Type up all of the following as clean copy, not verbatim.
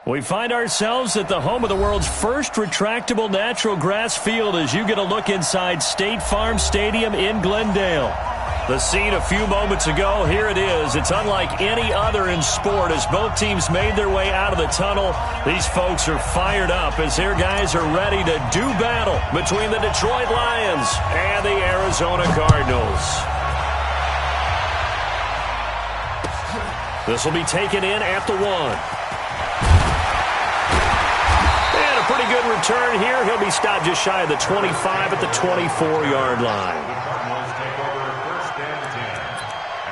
We find ourselves at the home of the world's first retractable natural grass field as you get a look inside State Farm Stadium in Glendale. The scene a few moments ago, here it is. It's unlike any other in sport as both teams made their way out of the tunnel. These folks are fired up as their guys are ready to do battle between the Detroit Lions and the Arizona Cardinals. This will be taken in at the 1. Pretty good return here. He'll be stopped just shy of the 25 at the 24-yard line. The Cardinals take over 1st and 10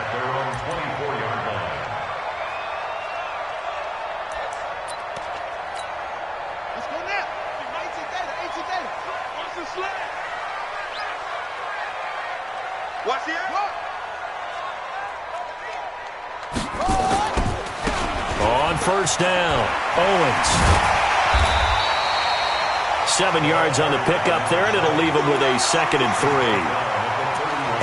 at their own 24-yard line. Let's go now. 18 data. Watch the sled. Watch here. On 1st down, Owens. 7 yards on the pickup there, and it'll leave him with a 2nd and 3.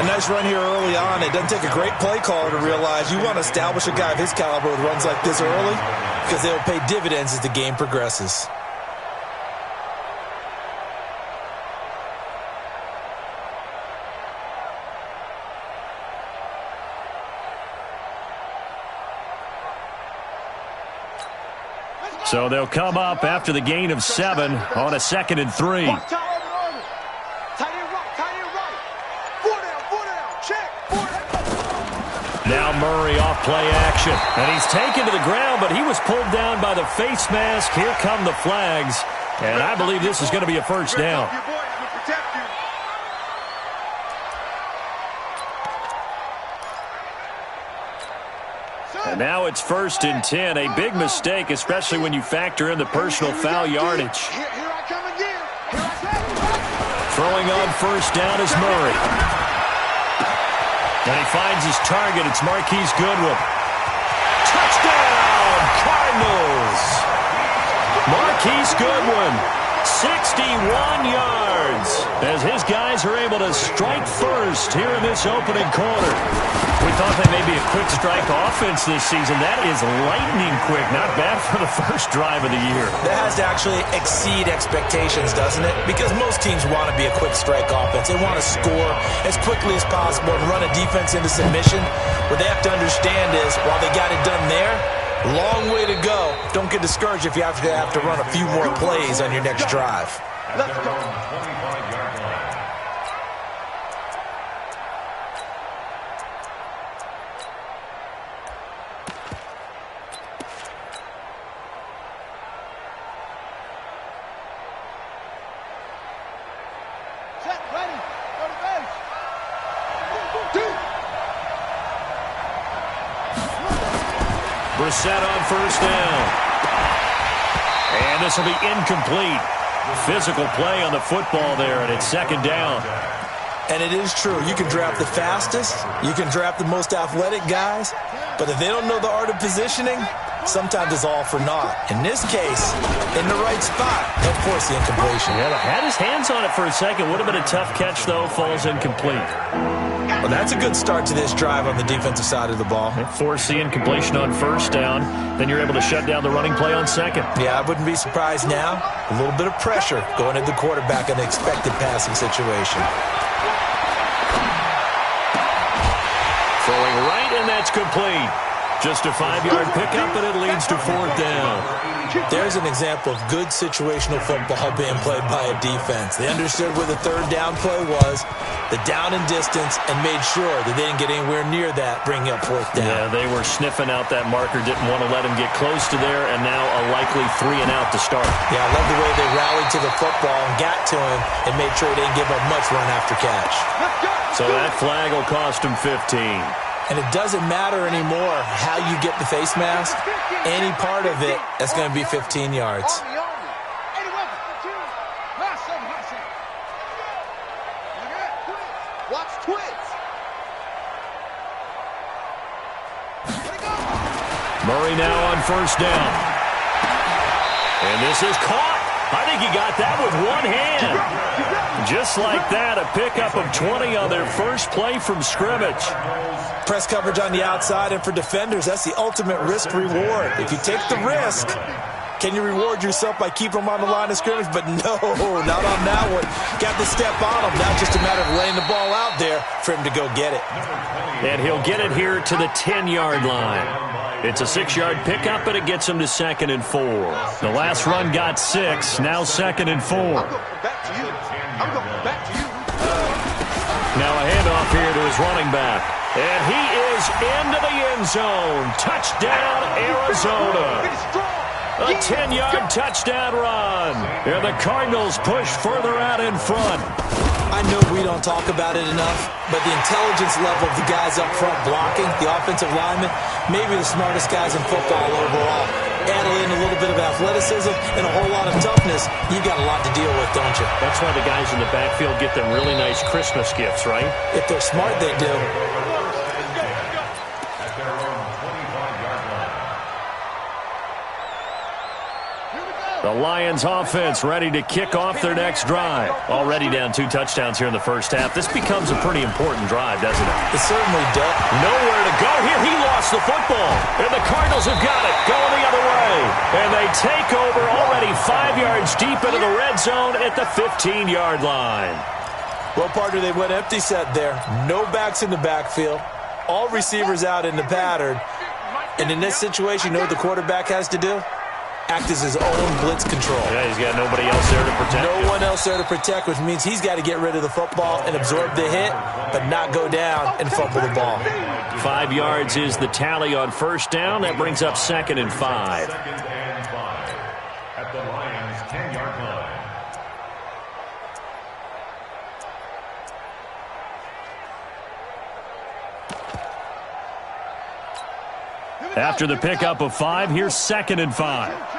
A nice run here early on. It doesn't take a great play caller to realize you want to establish a guy of his caliber with runs like this early because they'll pay dividends as the game progresses. So they'll come up after the gain of 7 on a 2nd and 3. Now Murray off play action. And he's taken to the ground, but he was pulled down by the face mask. Here come the flags. And I believe this is going to be a 1st down. And now it's 1st and 10. A big mistake, especially when you factor in the personal foul yardage. Throwing on 1st down is Murray. And he finds his target. It's Marquise Goodwin. Touchdown, Cardinals! Marquise Goodwin, 61 yards, as his guys are able to strike first here in this opening quarter. We thought that may be a quick strike offense this season. That is lightning quick. Not bad for the first drive of the year. That has to actually exceed expectations, doesn't it? Because most teams want to be a quick strike offense. They want to score as quickly as possible and run a defense into submission. What they have to understand is, while they got it done there, long way to go. Don't get discouraged if you have to run a few more plays on your next drive. Let's go. 25-yard line. Brissett on 1st down. And this will be incomplete. Physical play on the football there, and it's 2nd down. And it is true. You can draft the fastest. You can draft the most athletic guys. But if they don't know the art of positioning, sometimes it's all for naught. In this case, in the right spot, they'll force the incompletion. Yeah, had his hands on it for a second. Would have been a tough catch, though. Falls incomplete. Well, that's a good start to this drive on the defensive side of the ball. Force the incompletion on 1st down. Then you're able to shut down the running play on 2nd. Yeah, I wouldn't be surprised now. A little bit of pressure going at the quarterback in an expected passing situation. Throwing right, and that's complete. Just a 5-yard pickup, and it leads to 4th down. There's an example of good situational football being played by a defense. They understood where the 3rd down play was, the down and distance, and made sure that they didn't get anywhere near that, bringing up 4th down. Yeah, they were sniffing out that marker, didn't want to let him get close to there, and now a likely 3 and out to start. Yeah, I love the way they rallied to the football and got to him and made sure they didn't give up much run after catch. So that flag will cost him 15. And it doesn't matter anymore how you get the face mask. Any part of it, that's going to be 15 yards. Watch twins. Murray now on 1st down. And this is caught. I think he got that with one hand. Just like that, a pickup of 20 on their first play from scrimmage. Press coverage on the outside, and for defenders, that's the ultimate risk reward. If you take the risk, Can you reward yourself by keeping them on the line of scrimmage? But no, not on that one. Got to step on him. Now just a matter of laying the ball out there for him to go get it. And he'll get it here to the 10-yard line. It's a 6-yard pickup, but it gets him to 2nd and 4. The last run got 6, now 2nd and 4. I'm going back to you. I'm going back to you. Now a handoff here to his running back. And he is into the end zone. Touchdown, Arizona. A 10-yard touchdown run. And the Cardinals push further out in front. I know we don't talk about it enough, but the intelligence level of the guys up front blocking, the offensive linemen, maybe the smartest guys in football overall. Add in a little bit of athleticism and a whole lot of toughness, you got a lot to deal with, don't you? That's why the guys in the backfield get them really nice Christmas gifts, right? If they're smart, they do. The Lions offense ready to kick off their next drive. Already down 2 touchdowns here in the first half. This becomes a pretty important drive, doesn't it? It certainly does. Nowhere to go here. He lost the football. And the Cardinals have got it. Going the other way. And they take over already 5 yards deep into the red zone at the 15-yard line. Well, partner, they went empty set there. No backs in the backfield. All receivers out in the pattern. And in this situation, you know what the quarterback has to do? Act as his own blitz control. Yeah, he's got nobody else there to protect him. No one else there to protect, which means he's got to get rid of the football and absorb the hit, but not go down and fumble the ball. 5 yards is the tally on first down. That brings up 2nd and 5. 2nd and 5 at the Lions' 10-yard line. After the pickup of 5, here's 2nd and 5.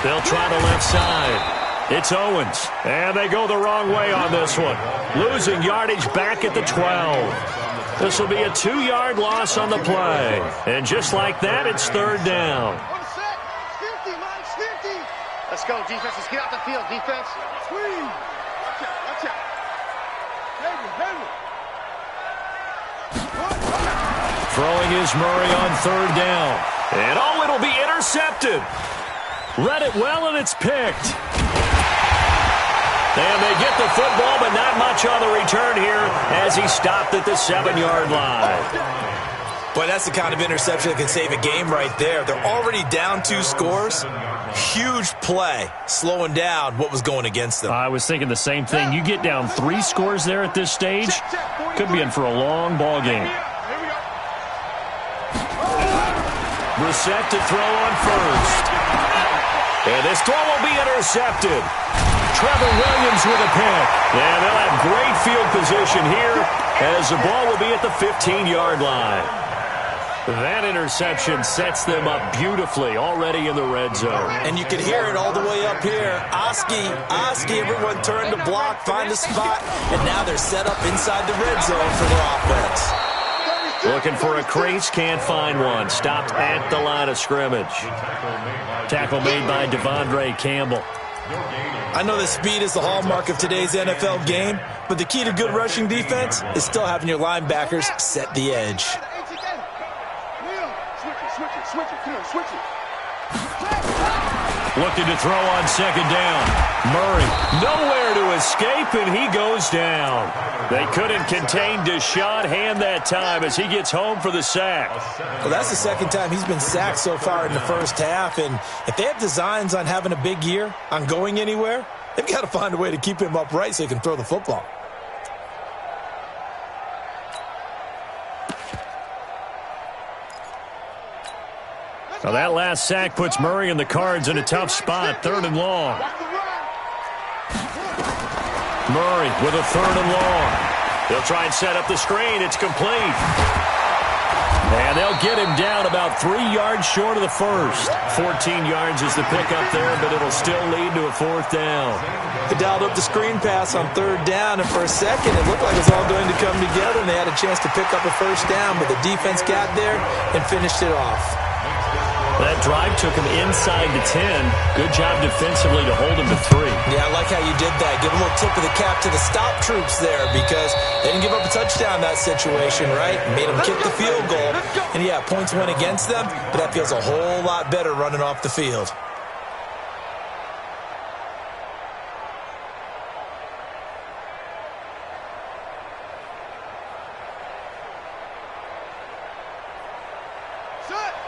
They'll try the left side. It's Owens. And they go the wrong way on this one. Losing yardage back at the 12. This will be a 2-yard loss on the play. And just like that, it's 3rd down. Let's go, defense. Let's get out the field, defense. Watch out, watch out. Throwing is Murray on 3rd down. And oh, it'll be intercepted. Read it well, and it's picked. And they get the football, but not much on the return here as he stopped at the 7-yard line. Boy, that's the kind of interception that can save a game right there. They're already down 2 scores. Huge play, slowing down what was going against them. I was thinking the same thing. You get down 3 scores there at this stage, could be in for a long ball game. Brissett to throw on first. And this throw will be intercepted. Trevor Williams with a pick. And they'll have great field position here as the ball will be at the 15-yard line. That interception sets them up beautifully already in the red zone. And you can hear it all the way up here. Oski, everyone turned to block, find a spot, and now they're set up inside the red zone for their offense. Looking for a crease, can't find one. Stopped at the line of scrimmage. Tackle made by Devondre Campbell. I know that speed is the hallmark of today's NFL game, but the key to good rushing defense is still having your linebackers set the edge. Looking to throw on 2nd down. Murray, nowhere to escape, and he goes down. They couldn't contain Deshaun Hand that time as he gets home for the sack. Well, that's the 2nd time he's been sacked so far in the first half, and if they have designs on having a big year, on going anywhere, they've got to find a way to keep him upright so he can throw the football. Now that last sack puts Murray and the Cards in a tough spot, 3rd and long. Murray with a 3rd and long. They'll try and set up the screen. It's complete. And they'll get him down about 3 yards short of the first. 14 yards is the pickup there, but it'll still lead to a 4th down. They dialed up the screen pass on 3rd down, and for a second it looked like it was all going to come together, and they had a chance to pick up a 1st down, but the defense got there and finished it off. That drive took him inside the 10. Good job defensively to hold him to 3. Yeah, I like how you did that. Give a little tip of the cap to the stop troops there because they didn't give up a touchdown in that situation, right? Made them kick the field goal. And, yeah, points went against them, but that feels a whole lot better running off the field.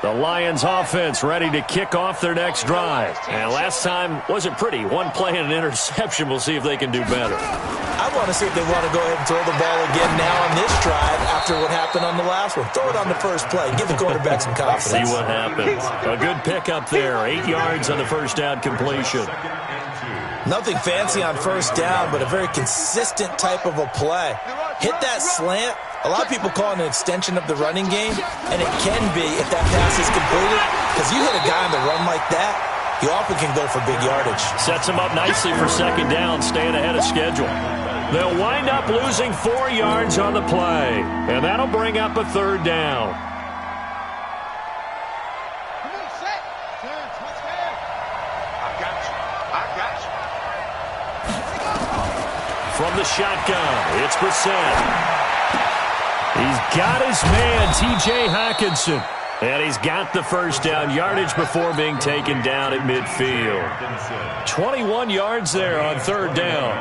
The Lions offense ready to kick off their next drive. And last time wasn't pretty. One play and an interception. We'll see if they can do better. I want to see if they want to go ahead and throw the ball again now on this drive after what happened on the last one. Throw it on the first play. Give the quarterback some confidence. See what happens. A good pickup there. 8 yards on the first down completion. Nothing fancy on first down, but a very consistent type of a play. Hit that slant. A lot of people call it an extension of the running game, and it can be if that pass is completed, because you hit a guy on the run like that, you often can go for big yardage. Sets him up nicely for second down, staying ahead of schedule. They'll wind up losing 4 yards on the play, and that'll bring up a third down. From the shotgun, it's Brissett. He's got his man, T.J. Hawkinson. And he's got the first down yardage before being taken down at midfield. 21 yards there on third down.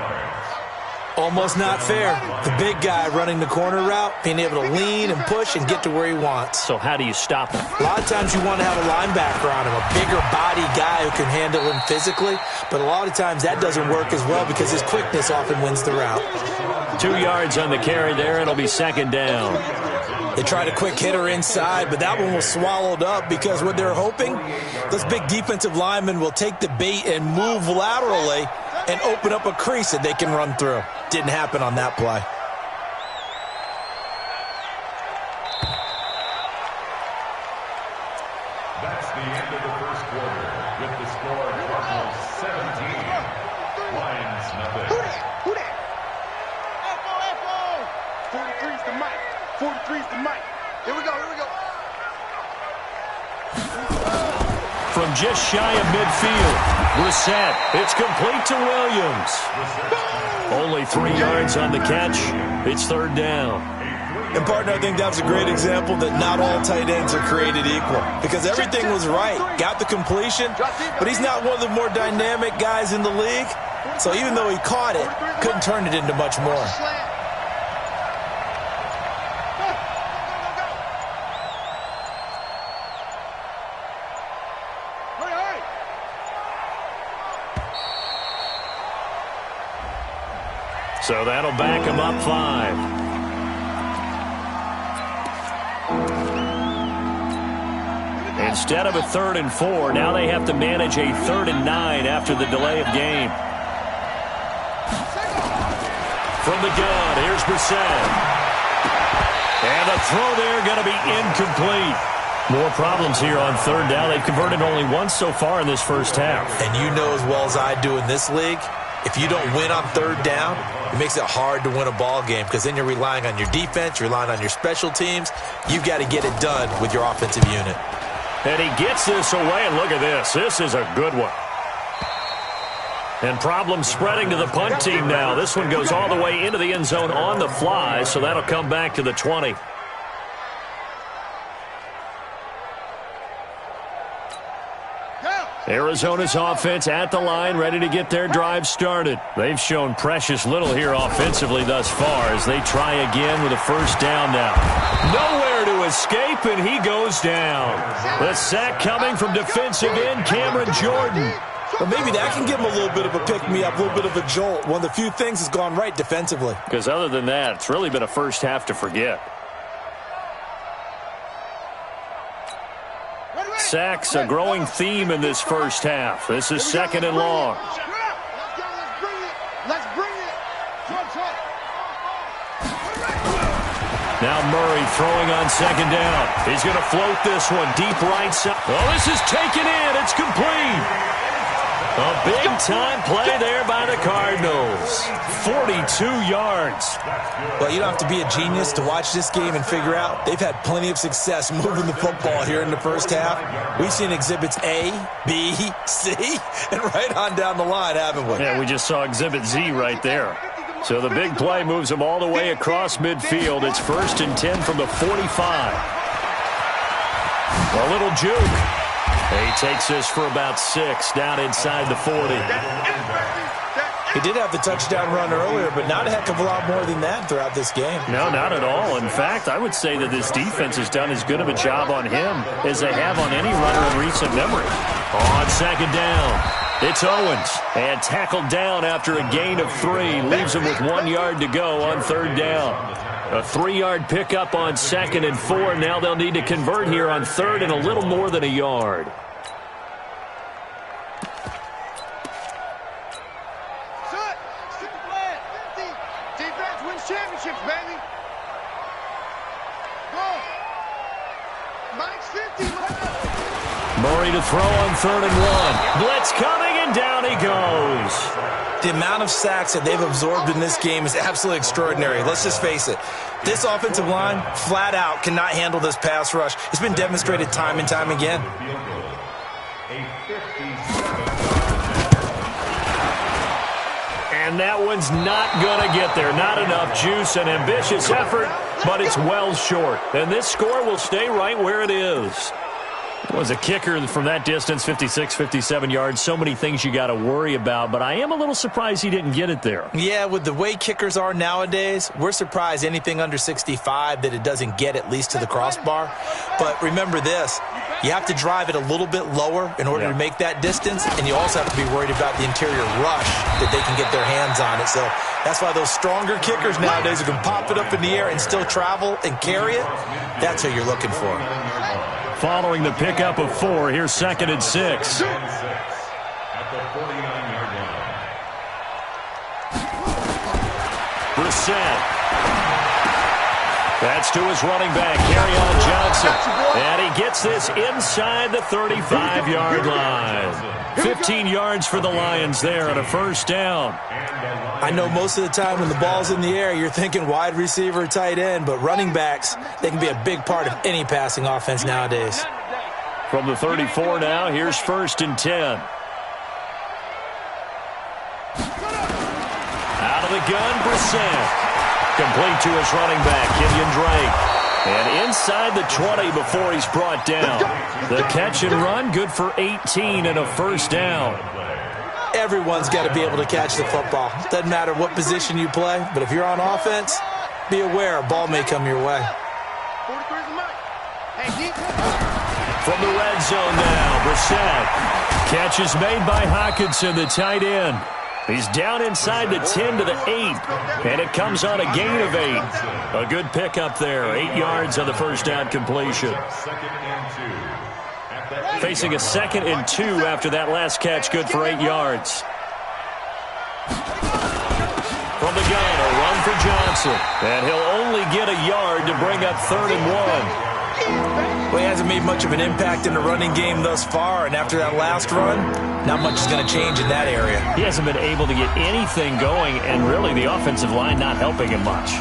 Almost not fair. The big guy running the corner route, being able to lean and push and get to where he wants. So how do you stop him? A lot of times you want to have a linebacker on him, a bigger body guy who can handle him physically. But a lot of times that doesn't work as well because his quickness often wins the route. 2 yards on the carry there, and it'll be second down. They tried a quick hitter inside, but that one was swallowed up because what they're hoping, those big defensive linemen will take the bait and move laterally and open up a crease that they can run through. Didn't happen on that play. That's the end of the first quarter with the score Cardinals 17, Lions nothing. Who that? F-O. 43's the mic. 43's the mic. Here we go. From just shy of midfield, Brissett. It's complete to Williams. Only 3 yards on the catch. It's third down. And, partner, I think that was a great example that not all tight ends are created equal because everything was right. Got the completion, but he's not one of the more dynamic guys in the league. So even though he caught it, couldn't turn it into much more. So that'll back him up 5. Instead of a 3rd and 4, now they have to manage a 3rd and 9 after the delay of game. From the gun, here's Brissett. And the throw there going to be incomplete. More problems here on third down. They've converted only once so far in this first half. And you know as well as I do in this league, if you don't win on third down, it makes it hard to win a ball game because then you're relying on your defense, you're relying on your special teams. You've got to get it done with your offensive unit. And he gets this away, and look at this. This is a good one. And problems spreading to the punt team now. This one goes all the way into the end zone on the fly, so that'll come back to the 20. Arizona's offense at the line, ready to get their drive started. They've shown precious little here offensively thus far as they try again with a first down now. Nowhere to escape, and he goes down. The sack coming from defensive end Cameron Jordan. But maybe that can give him a little bit of a pick-me-up, a little bit of a jolt. One of the few things has gone right defensively. Because other than that, it's really been a first half to forget. Sacks, a growing theme in this first half. This is second and long. Let's bring it. Now Murray throwing on second down. He's going to float this one deep right side. Well, this is taken in. It's complete. A big-time play there by the Cardinals. 42 yards. Well, you don't have to be a genius to watch this game and figure out they've had plenty of success moving the football here in the first half. We've seen exhibits A, B, C, and right on down the line, haven't we? Yeah, we just saw exhibit Z right there. So the big play moves them all the way across midfield. It's 1st and 10 from the 45. A little juke. He takes this for about 6 down inside the 40. He did have the touchdown run earlier, but not a heck of a lot more than that throughout this game. No, not at all. In fact, I would say that this defense has done as good of a job on him as they have on any runner in recent memory. On 2nd down, it's Owens. And tackled down after a gain of 3. Leaves him with 1 yard to go on 3rd down. A 3-yard pickup on 2nd and 4. Now they'll need to convert here on 3rd and a little more than a yard. Championships, baby. Go. Mike's 50. Murray to throw on 3rd and 1. Blitz coming, and down he goes. The amount of sacks that they've absorbed in this game is absolutely extraordinary. Let's just face it. This offensive line, flat out, cannot handle this pass rush. It's been demonstrated time and time again. And that one's not going to get there. Not enough juice. An ambitious effort, but it's well short. And this score will stay right where it is. It was a kicker from that distance, 56, 57 yards. So many things you got to worry about, but I am a little surprised he didn't get it there. Yeah, with the way kickers are nowadays, we're surprised anything under 65 that it doesn't get at least to the crossbar. But remember this, you have to drive it a little bit lower in order to make that distance, and you also have to be worried about the interior rush that they can get their hands on it. So that's why those stronger kickers nowadays who can pop it up in the air and still travel and carry it, that's who you're looking for. Following the pickup of 4, here's 2nd and 6. At the 49-yard line. Brissett. That's to his running back, Kerryon Johnson. And he gets this inside the 35-yard line. 15 yards for the Lions there on a 1st down. I know most of the time when the ball's in the air, you're thinking wide receiver, tight end, but running backs, they can be a big part of any passing offense nowadays. From the 34 now, here's 1st and 10. Out of the gun, Brissett. Complete to his running back, Kenyon Drake. And inside the 20 before he's brought down. The catch and run, good for 18 and a 1st down. Everyone's got to be able to catch the football. Doesn't matter what position you play, but if you're on offense, be aware a ball may come your way. From the red zone now, Brissett. Catch is made by Hockenson, the tight end. He's down inside the 10 to the 8, and it comes on a gain of 8. A good pickup there, 8 yards on the 1st down completion. Facing a 2nd and 2 after that last catch, good for 8 yards. From the gun, a run for Johnson, and he'll only get a yard to bring up 3rd and 1. Well, he hasn't made much of an impact in the running game thus far, and after that last run, not much is going to change in that area. He hasn't been able to get anything going, and really the offensive line not helping him much.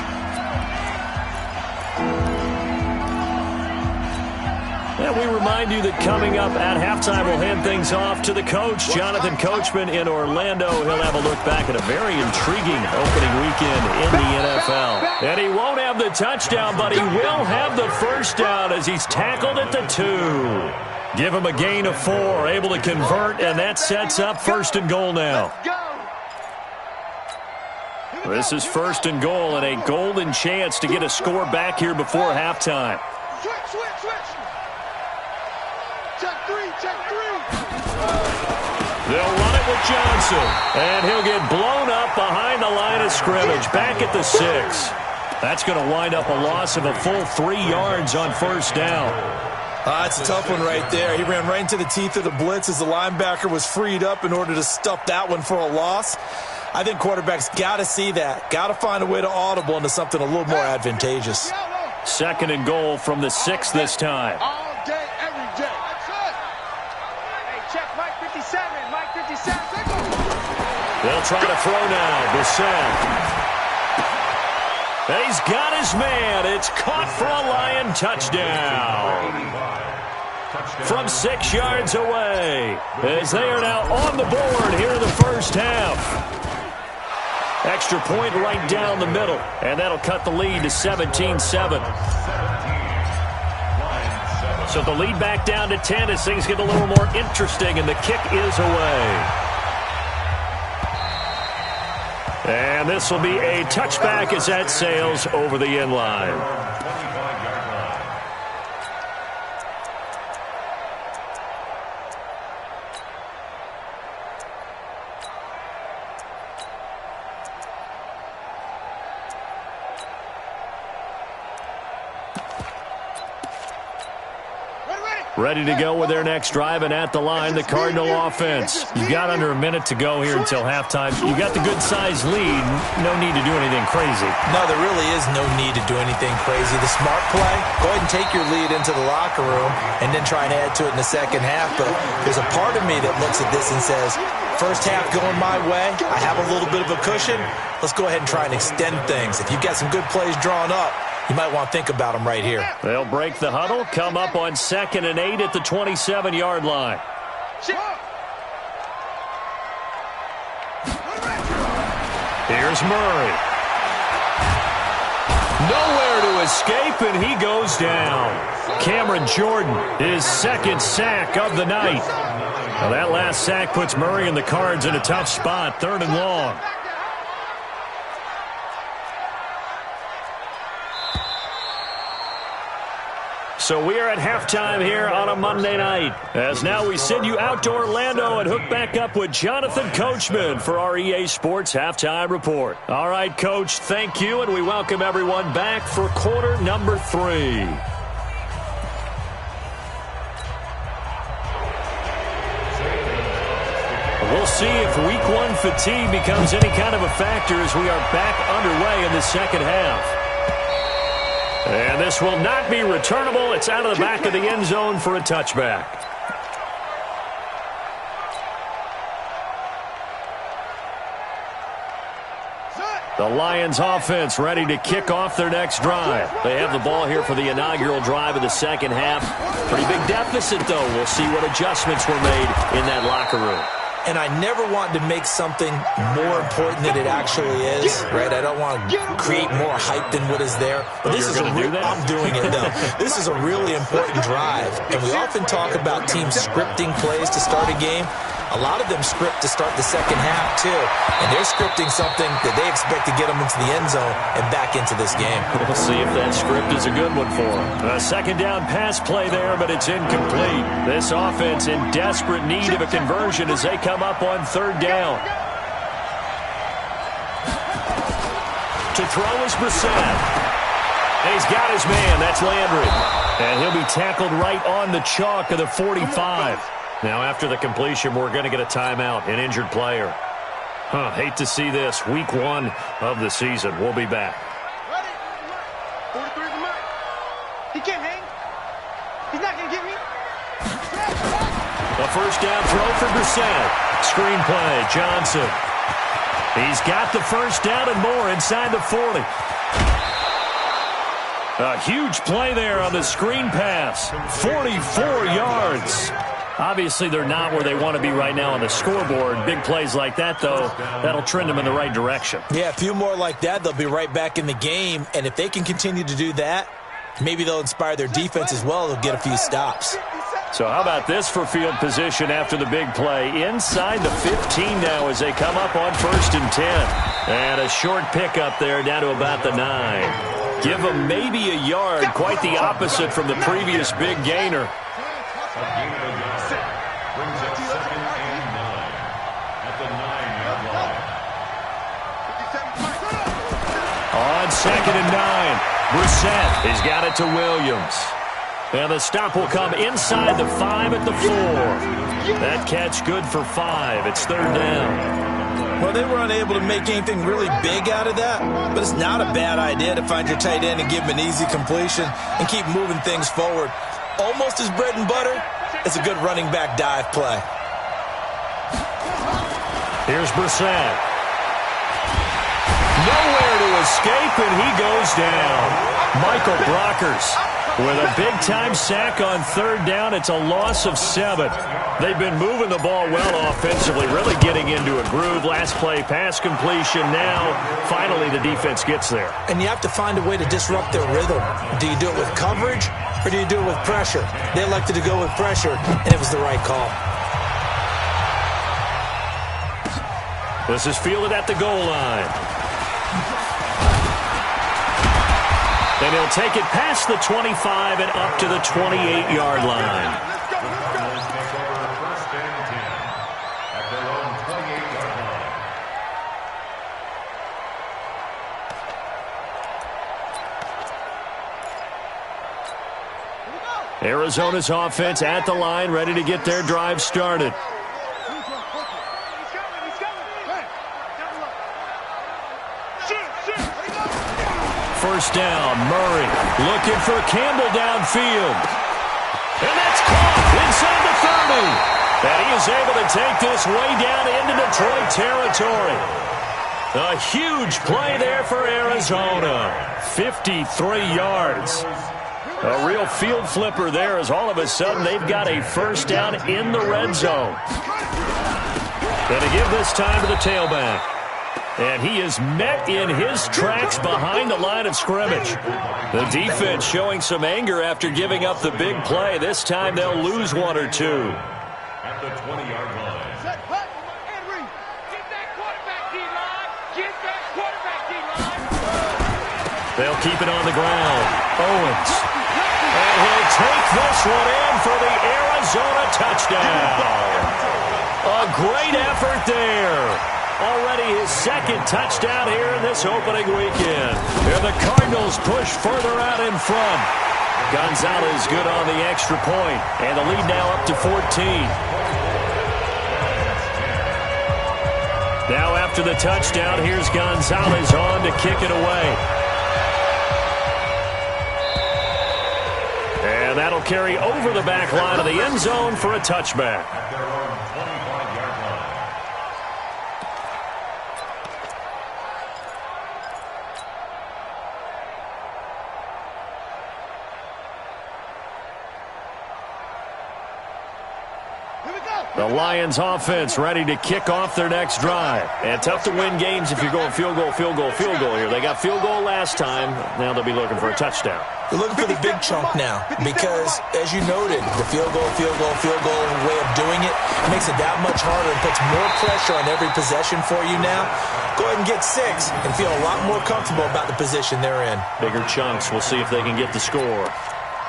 And we remind you that coming up at halftime, we'll hand things off to the coach, Jonathan Coachman in Orlando. He'll have a look back at a very intriguing opening weekend in the NFL. And he won't have the touchdown, but he will have the 1st down as he's tackled at the 2. Give him a gain of 4, able to convert, and that sets up 1st and goal now. This is 1st and goal, and a golden chance to get a score back here before halftime. Switch. Check 3. They'll run it with Johnson, and he'll get blown up behind the line of scrimmage, back at the 6. That's going to wind up a loss of a full 3 yards on 1st down. That's a tough one right there. He ran right into the teeth of the blitz as the linebacker was freed up in order to stuff that one for a loss. I think quarterbacks got to see that, got to find a way to audible into something a little more advantageous. 2nd and goal from the 6 this time. All day, every day. That's it. Hey, check Mike 57. They'll try to throw now. Brissett. He's got his man. It's caught for a Lion touchdown. From 6 yards away, as they are now on the board here in the first half. Extra point right down the middle, and that'll cut the lead to 17-7. So the lead back down to 10 as things get a little more interesting, and the kick is away. And this will be a touchback as that sails over the end line. Ready to go with their next drive, and at the line, the Cardinal offense. You've got under a minute to go here until halftime. You got the good-sized lead. No need to do anything crazy. No, there really is no need to do anything crazy. The smart play, go ahead and take your lead into the locker room and then try and add to it in the second half. But there's a part of me that looks at this and says, first half going my way, I have a little bit of a cushion. Let's go ahead and try and extend things. If you've got some good plays drawn up, you might want to think about them right here. They'll break the huddle, come up on 2nd and 8 at the 27-yard line. Here's Murray. Nowhere to escape, and he goes down. Cameron Jordan, his 2nd sack of the night. Now that last sack puts Murray and the Cards in a tough spot, 3rd and long. So we are at halftime here on a Monday night. As now we send you out to Orlando and hook back up with Jonathan Coachman for our EA Sports Halftime Report. All right, Coach, thank you, and we welcome everyone back for quarter number 3. We'll see if Week 1 fatigue becomes any kind of a factor as we are back underway in the second half. And this will not be returnable. It's out of the back of the end zone for a touchback. The Lions offense ready to kick off their next drive. They have the ball here for the inaugural drive of the second half. Pretty big deficit, though. We'll see what adjustments were made in that locker room. And I never want to make something more important than it actually is, right? I don't want to create more hype than what is there. But this is I'm doing it, though. This is a really important drive. And we often talk about teams scripting plays to start a game. A lot of them script to start the second half, too. And they're scripting something that they expect to get them into the end zone and back into this game. We'll see if that script is a good one for them. A second down pass play there, but it's incomplete. This offense in desperate need of a conversion as they come up on 3rd down. To throw is Brissett. He's got his man. That's Landry. And he'll be tackled right on the chalk of the 45. Now, after the completion, we're going to get a timeout, an injured player. Hate to see this. Week 1 of the season. We'll be back. Ready? 43 is the mark. He can't hang. He's not going to get me. A first down throw for Brissett. Screen play, Johnson. He's got the first down and more inside the 40. A huge play there on the screen pass. 44 yards. Obviously, they're not where they want to be right now on the scoreboard. Big plays like that, though, that'll trend them in the right direction. Yeah, a few more like that, they'll be right back in the game. And if they can continue to do that, maybe they'll inspire their defense as well. They'll get a few stops. So how about this for field position after the big play? Inside the 15 now as they come up on 1st and 10. And a short pickup there down to about the 9. Give them maybe a yard. Quite the opposite from the previous big gainer. Brings up 2nd and 9 at the 9-yard line. On 2nd and 9, Brissett has got it to Williams. And the stop will come inside the 5 at the 4. That catch good for 5. It's 3rd down. Well, they were unable to make anything really big out of that, but it's not a bad idea to find your tight end and give him an easy completion and keep moving things forward. Almost as bread and butter. It's a good running back dive play. Here's Brissett. Nowhere to escape, and he goes down. Michael Brockers with a big-time sack on third down. It's a loss of 7. They've been moving the ball well offensively, really getting into a groove. Last play, pass completion. Now, finally, the defense gets there. And you have to find a way to disrupt their rhythm. Do you do it with coverage, or do you do it with pressure? They elected to go with pressure, and it was the right call. This is fielded at the goal line. And he'll take it past the 25 and up to the 28-yard line. Arizona's offense at the line, ready to get their drive started. First down, Murray looking for Campbell downfield. And that's caught inside the 30. And he is able to take this way down into Detroit territory. A huge play there for Arizona. 53 yards. A real field flipper there as all of a sudden they've got a first down in the red zone. Going to give this time to the tailback. And he is met in his tracks behind the line of scrimmage. The defense showing some anger after giving up the big play. This time they'll lose 1 or 2. At the 20-yard line. They'll keep it on the ground. Owens. And he'll take this one in for the Arizona touchdown. A great effort there. Already his second touchdown here in this opening weekend. And the Cardinals push further out in front. Gonzalez good on the extra point. And the lead now up to 14. Now after the touchdown, here's Gonzalez on to kick it away. And that'll carry over the back line of the end zone for a touchback. The Lions offense ready to kick off their next drive. And tough to win games if you're going field goal, field goal, field goal here. They got field goal last time. Now they'll be looking for a touchdown. They're looking for the big chunk now because, as you noted, the field goal way of doing it makes it that much harder and puts more pressure on every possession for you now. Go ahead and get 6 and feel a lot more comfortable about the position they're in. Bigger chunks. We'll see if they can get the score.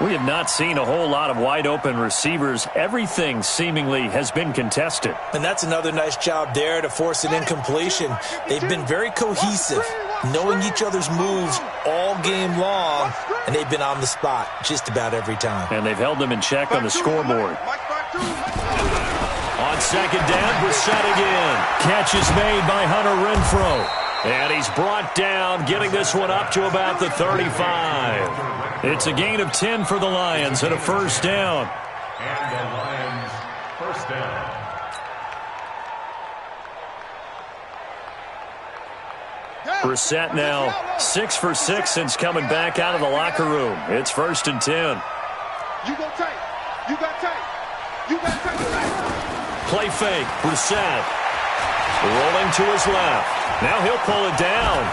We have not seen a whole lot of wide-open receivers. Everything seemingly has been contested. And that's another nice job there to force an incompletion. They've been very cohesive, knowing each other's moves all game long, and they've been on the spot just about every time. And they've held them in check on the scoreboard. On second down, Brissett again. Catch is made by Hunter Renfrow. And he's brought down, getting this one up to about the 35. It's a gain of 10 for the Lions and a first down. And the Lions first down. Brissett now 6 for 6 since coming back out of the locker room. It's first and 10. You go tight. You got tight. You got tight. Play fake. Brissett rolling to his left. Now he'll pull it down.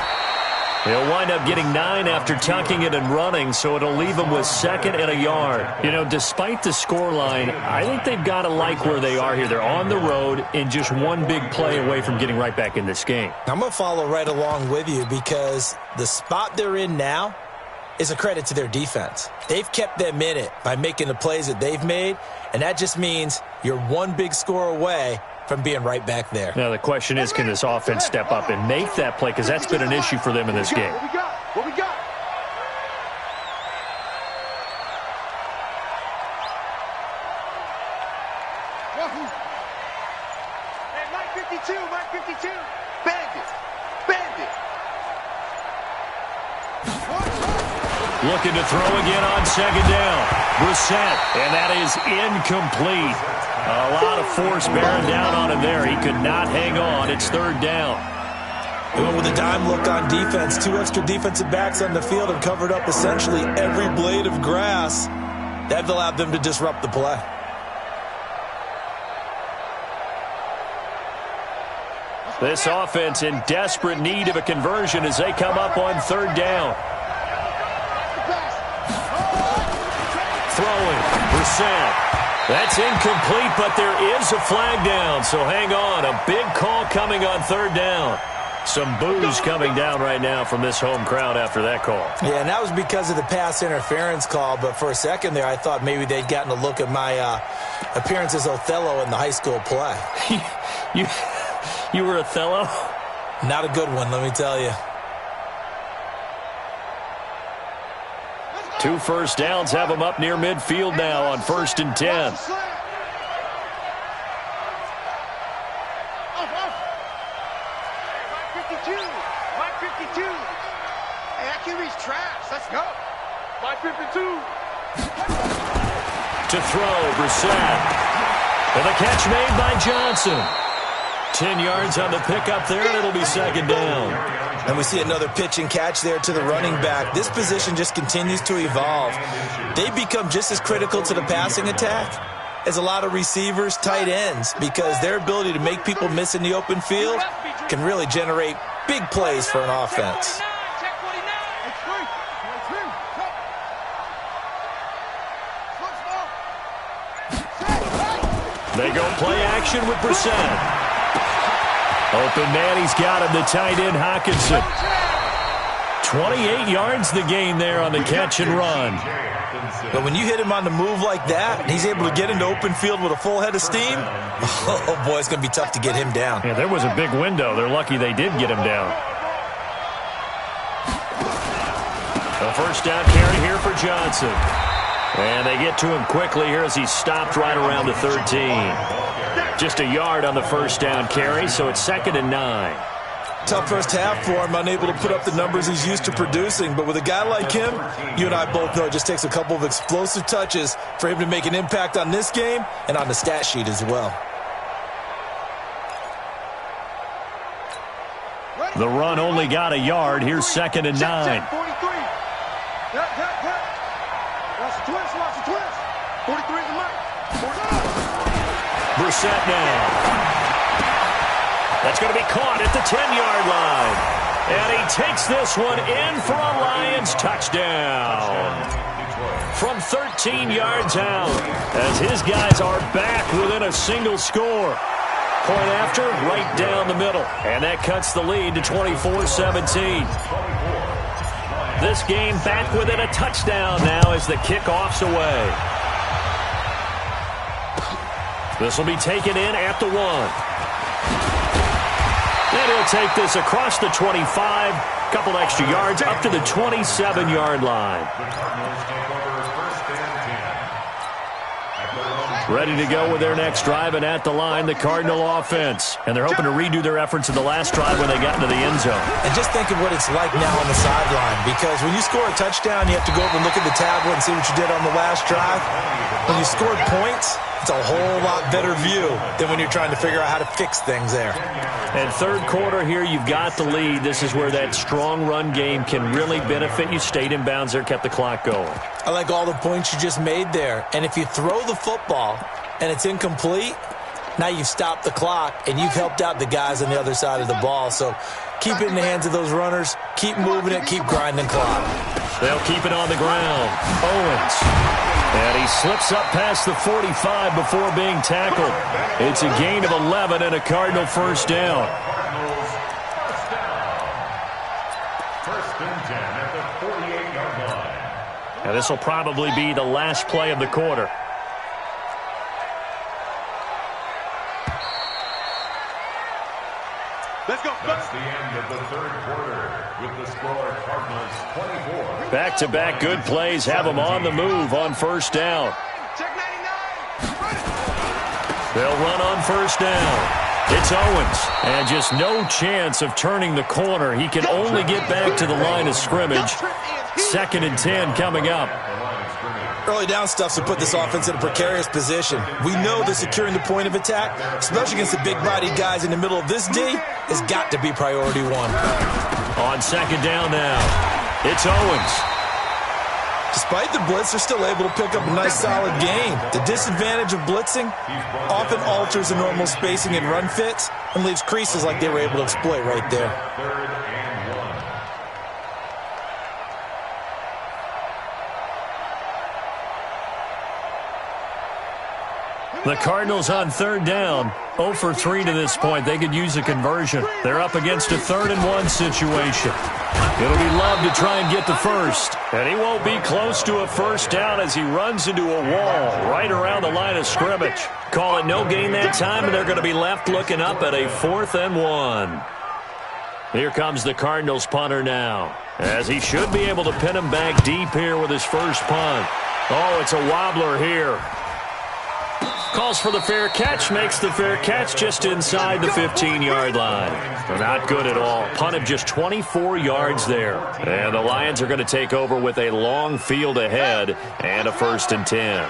He'll wind up getting 9 after tucking it and running, so it'll leave him with 2nd and a yard. You know, despite the scoreline, I think they've got to like where they are here. They're on the road and just one big play away from getting right back in this game. I'm going to follow right along with you because the spot they're in now is a credit to their defense. They've kept them in it by making the plays that they've made, and that just means you're one big score away from being right back there. Now the question is, can this offense step up and make that play? Because that's been an issue for them in this game. What we got? Hey, Mike 52, Mike 52. Bandit. Bandit. Looking to throw again on second down. Brissett, and that is incomplete. A lot of force bearing down on him there. He could not hang on. It's third down. They went with a dime look on defense. 2 extra defensive backs on the field and covered up essentially every blade of grass. That allowed them to disrupt the play. This offense in desperate need of a conversion as they come up on third down. Throwing. Brissett. That's incomplete, but there is a flag down. So hang on. A big call coming on third down. Some boos coming down right now from this home crowd after that call. Yeah, and that was because of the pass interference call. But for a second there, I thought maybe they'd gotten a look at my appearance as Othello in the high school play. You were Othello? Not a good one, let me tell you. 2 first downs have them up near midfield now on 1st and 10. To throw, Brissett. And the catch made by Johnson. 10 yards on the pickup there, and it'll be second down. And we see another pitch and catch there to the running back. This position just continues to evolve. They become just as critical to the passing attack as a lot of receivers, tight ends, because their ability to make people miss in the open field can really generate big plays for an offense. They go play action with Brissett. Open man, he's got him, the tight end, Hockenson. 28 yards the gain there on the catch and run. But when you hit him on the move like that, and he's able to get into open field with a full head of steam, oh boy, it's going to be tough to get him down. Yeah, there was a big window. They're lucky they did get him down. A first down carry here for Johnson. And they get to him quickly here as he stopped right around the 13. Just a yard on the first down carry, so it's 2nd and 9. Tough first half for him, unable to put up the numbers he's used to producing. But with a guy like him, you and I both know it just takes a couple of explosive touches for him to make an impact on this game and on the stat sheet as well. The run only got a yard. Here's 2nd and 9. Brissett now. That's going to be caught at the 10-yard line. And he takes this one in for a Lions touchdown. From 13 yards out, as his guys are back within a single score. Point after, right down the middle. And that cuts the lead to 24-17. This game back within a touchdown now as the kickoff's away. This will be taken in at the 1. And he'll take this across the 25. Couple extra yards up to the 27-yard line. Ready to go with their next drive, and at the line, the Cardinal offense. And they're hoping to redo their efforts in the last drive when they got into the end zone. And just think of what it's like now on the sideline, because when you score a touchdown, you have to go over and look at the tablet and see what you did on the last drive. When you scored points, it's a whole lot better view than when you're trying to figure out how to fix things there. And third quarter here, you've got the lead. This is where that strong run game can really benefit you. Stayed in bounds there, kept the clock going. I like all the points you just made there. And if you throw the football and it's incomplete, now you've stopped the clock and you've helped out the guys on the other side of the ball. So keep it in the hands of those runners. Keep moving it. Keep grinding clock. They'll keep it on the ground. Owens. And he slips up past the 45 before being tackled. It's a gain of 11 and a Cardinal first down. First and 10 at the 48-yard line. And this will probably be the last play of the quarter. Let's go. That's the end of the third quarter with the score Cardinals 24. Back-to-back good plays have them on the move on first down. Check 99. They'll run on first down. It's Owens. And just no chance of turning the corner. He can only get back to the line of scrimmage. 2nd and 10 coming up. Early down stuffs will put this offense in a precarious position. We know that securing the point of attack, especially against the big-bodied guys in the middle of this D, has got to be priority one. On second down now, it's Owens. Despite the blitz, they're still able to pick up a nice, solid gain. The disadvantage of blitzing often alters the normal spacing and run fits and leaves creases like they were able to exploit right there. Third and 1. The Cardinals on third down, 0 for 3 to this point. They could use a conversion. They're up against a 3rd and 1 situation. It'll be Love to try and get the first. And he won't be close to a first down as he runs into a wall right around the line of scrimmage. Call it no gain that time, and they're going to be left looking up at a 4th and 1. Here comes the Cardinals punter now, as he should be able to pin him back deep here with his first punt. Oh, it's a wobbler here. Calls for the fair catch, makes the fair catch just inside the 15-yard line. Not good at all. Punted just 24 yards there. And the Lions are going to take over with a long field ahead and a 1st and 10.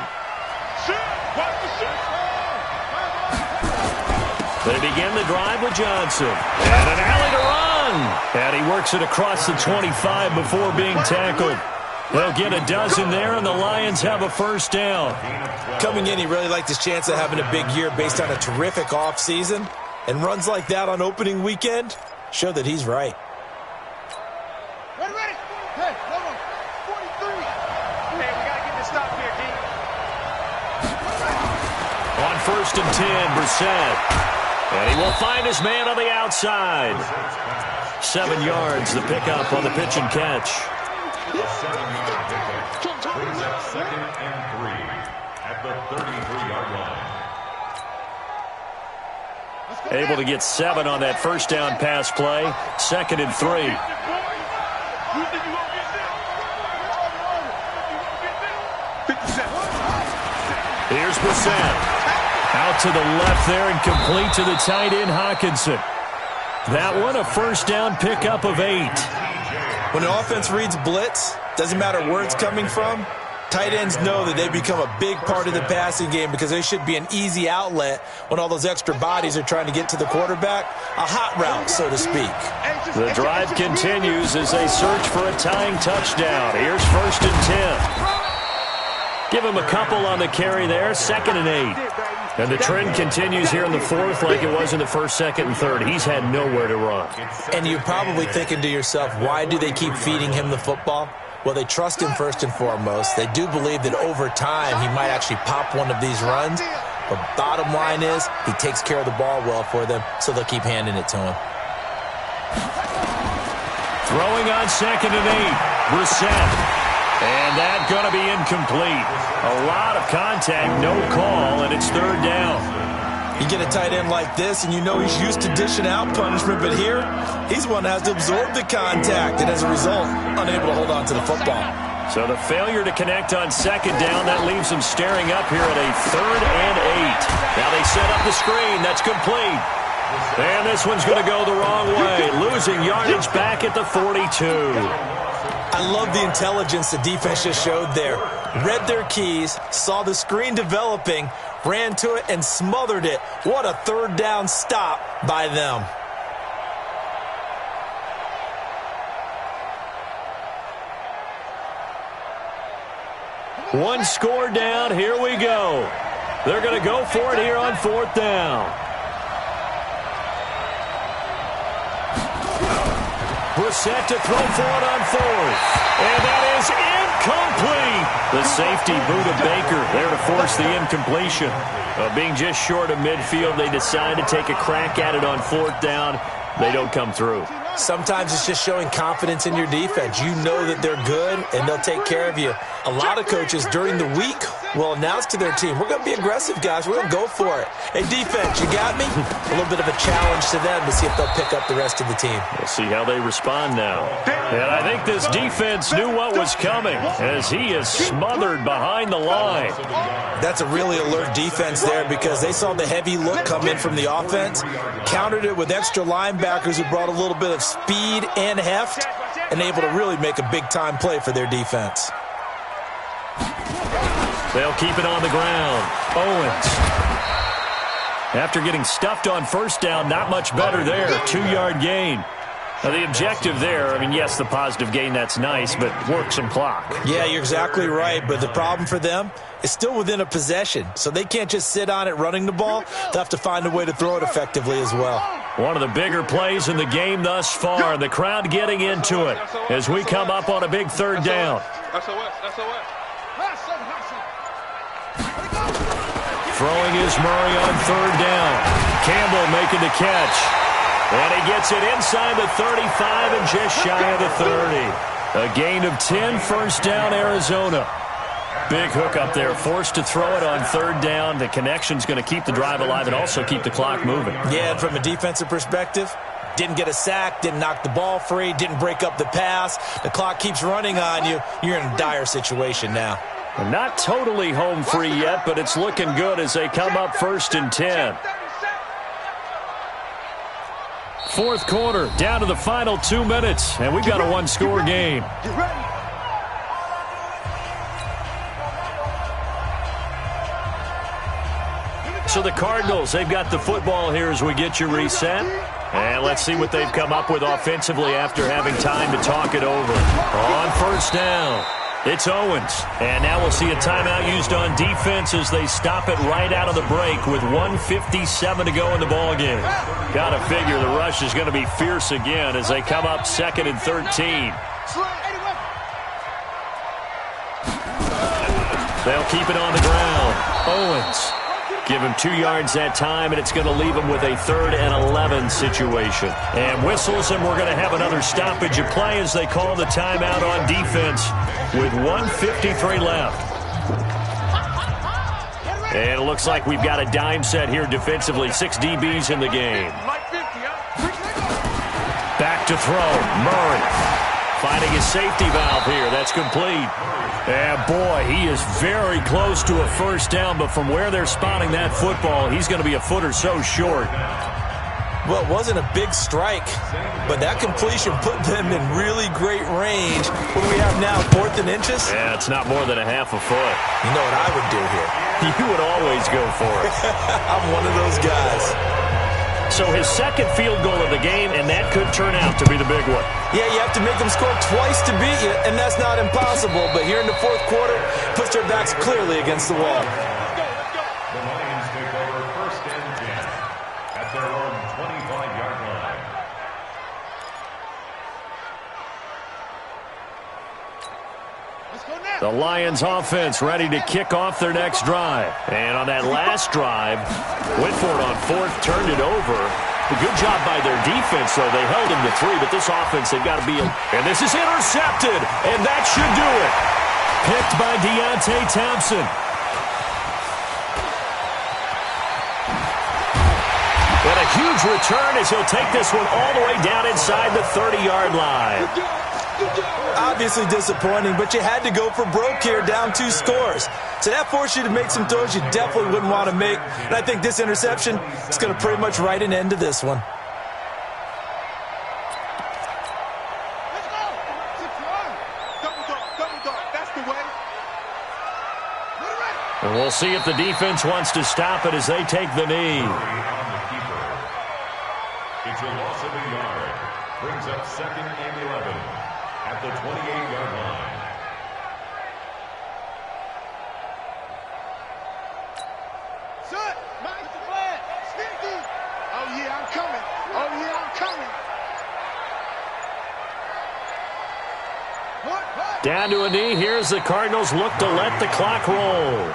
They begin the drive with Johnson. And an alley to run. And he works it across the 25 before being tackled. They'll get a dozen there, and the Lions have a first down. Coming in, he really liked his chance of having a big year based on a terrific offseason. And runs like that on opening weekend show that he's right. Ready. Hey, hold on. 43. Hey, we got to get this stop here, D. On 1st and 10, Brissett. And he will find his man on the outside. 7 yards, the pickup on the pitch and catch. A 7-yard pickup. Brings up 2nd and 3 at the 33-yard line. Able to get 7 on that first down pass play. 2nd and 3. Here's Brissett. Out to the left there and complete to the tight end, Hawkinson. That one a first down pickup of 8. When an offense reads blitz, doesn't matter where it's coming from, tight ends know that they become a big part of the passing game because they should be an easy outlet when all those extra bodies are trying to get to the quarterback. A hot route, so to speak. The drive continues as they search for a tying touchdown. Here's 1st and 10. Give him a couple on the carry there, 2nd and 8. And the trend continues here in the 4th like it was in the 1st, 2nd, and 3rd. He's had nowhere to run. And you're probably thinking to yourself, why do they keep feeding him the football? Well, they trust him first and foremost. They do believe that over time he might actually pop one of these runs. But bottom line is he takes care of the ball well for them, so they'll keep handing it to him. Throwing on 2nd and 8. Brissett. And that's going to be incomplete. A lot of contact, no call, and it's 3rd down. You get a tight end like this, and you know he's used to dishing out punishment, but here, he's one that has to absorb the contact, and as a result, unable to hold on to the football. So the failure to connect on 2nd down, that leaves them staring up here at a 3rd and 8. Now they set up the screen. That's complete. And this one's going to go the wrong way, losing yardage back at the 42. I love the intelligence the defense just showed there. Read their keys, saw the screen developing, ran to it, and smothered it. What a 3rd down stop by them. One score down. Here we go. They're going to go for it here on 4th down. Brissett to throw for it on 4th. And that is incomplete. The safety, Buda Baker, there to force the incompletion. Being just short of midfield, they decide to take a crack at it on 4th down. They don't come through. Sometimes it's just showing confidence in your defense. You know that they're good, and they'll take care of you. A lot of coaches during the week will announce to their team, we're going to be aggressive, guys. We're going to go for it. Hey, defense, you got me? A little bit of a challenge to them to see if they'll pick up the rest of the team. We'll see how they respond now. And I think this defense knew what was coming as he is smothered behind the line. That's a really alert defense there because they saw the heavy look come in from the offense, countered it with extra linebackers who brought a little bit of speed and heft, and able to really make a big-time play for their defense. They'll keep it on the ground. Owens. After getting stuffed on first down, not much better there. 2-yard gain. Now, the objective there, I mean, yes, the positive gain, that's nice, but work some clock. Yeah, you're exactly right, but the problem for them is still within a possession, so they can't just sit on it running the ball. They'll have to find a way to throw it effectively as well. One of the bigger plays in the game thus far. The crowd getting into it as we come up on a big third down. Throwing is Murray on third down. Campbell making the catch. And he gets it inside the 35 and just shy of the 30. A gain of 10, first down, Arizona. Big hook up there, forced to throw it on third down. The connection's going to keep the drive alive and also keep the clock moving. Yeah, and from a defensive perspective, didn't get a sack, didn't knock the ball free, didn't break up the pass. The clock keeps running on you. You're in a dire situation now. We're not totally home free yet, but it's looking good as they come up 1st and 10. Fourth quarter, down to the final 2 minutes, and we've got a one-score game. So the Cardinals, they've got the football here as we get you reset. And let's see what they've come up with offensively after having time to talk it over. On first down, it's Owens. And now we'll see a timeout used on defense as they stop it right out of the break with 1:57 to go in the ballgame. Got to figure the rush is going to be fierce again as they come up 2nd and 13. They'll keep it on the ground. Owens. Give him 2 yards that time, and it's going to leave him with a 3rd and 11 situation. And whistles, and we're going to have another stoppage of play as they call the timeout on defense with 1:53 left. And it looks like we've got a dime set here defensively. 6 DBs in the game. Back to throw. Murray finding his safety valve here. That's complete. And, boy, he is very close to a first down, but from where they're spotting that football, he's going to be a foot or so short. Well, it wasn't a big strike, but that completion put them in really great range. What do we have now, 4th and inches? Yeah, it's not more than a half a foot. You know what I would do here? You would always go for it. I'm one of those guys. So his second field goal of the game, and that could turn out to be the big one. Yeah, you have to make them score twice to beat you, and that's not impossible. But here in the fourth quarter, puts their backs clearly against the wall. The Lions take over 1st and 10 at their own 25-yard line. The Lions offense ready to kick off their next drive. And on that last drive, went for it on 4th, turned it over. A good job by their defense, though. They held him to 3, but this offense, they've got to be... And this is intercepted, and that should do it. Picked by Deontay Thompson. And a huge return as he'll take this one all the way down inside the 30-yard line. Obviously disappointing, but you had to go for broke here, down 2 scores. So that forced you to make some throws you definitely wouldn't want to make. And I think this interception is going to pretty much write an end to this one. And we'll see if the defense wants to stop it as they take the knee. It's a loss of a yard. Brings up 2nd and 11 at the 28-yard line. Son, master plan, sneaky. Oh, yeah, I'm coming. Oh, yeah, I'm coming. What? Down to a knee. Here's the Cardinals look to let the clock roll.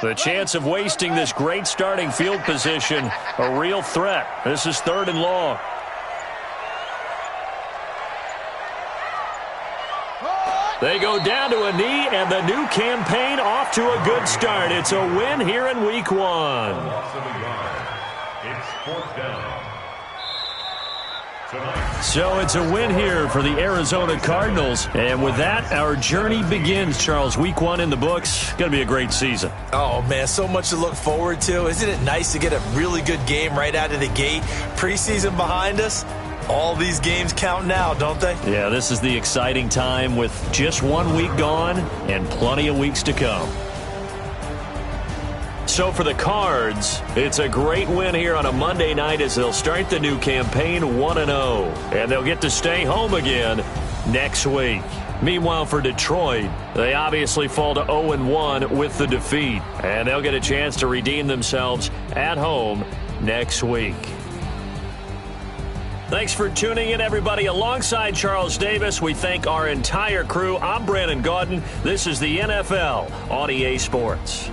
The chance of wasting this great starting field position, a real threat. This is 3rd and long. They go down to a knee, and the new campaign off to a good start. It's a win here in Week 1. Loss of a yard. It's 4th down. Tonight. So it's a win here for the Arizona Cardinals. And with that, our journey begins, Charles. Week 1 in the books. Going to be a great season. Oh, man, so much to look forward to. Isn't it nice to get a really good game right out of the gate? Preseason behind us. All these games count now, don't they? Yeah, this is the exciting time with just 1 week gone and plenty of weeks to come. So for the Cards, it's a great win here on a Monday night as they'll start the new campaign 1-0. And they'll get to stay home again next week. Meanwhile, for Detroit, they obviously fall to 0-1 with the defeat. And they'll get a chance to redeem themselves at home next week. Thanks for tuning in, everybody. Alongside Charles Davis, we thank our entire crew. I'm Brandon Gaudin. This is the NFL on EA Sports.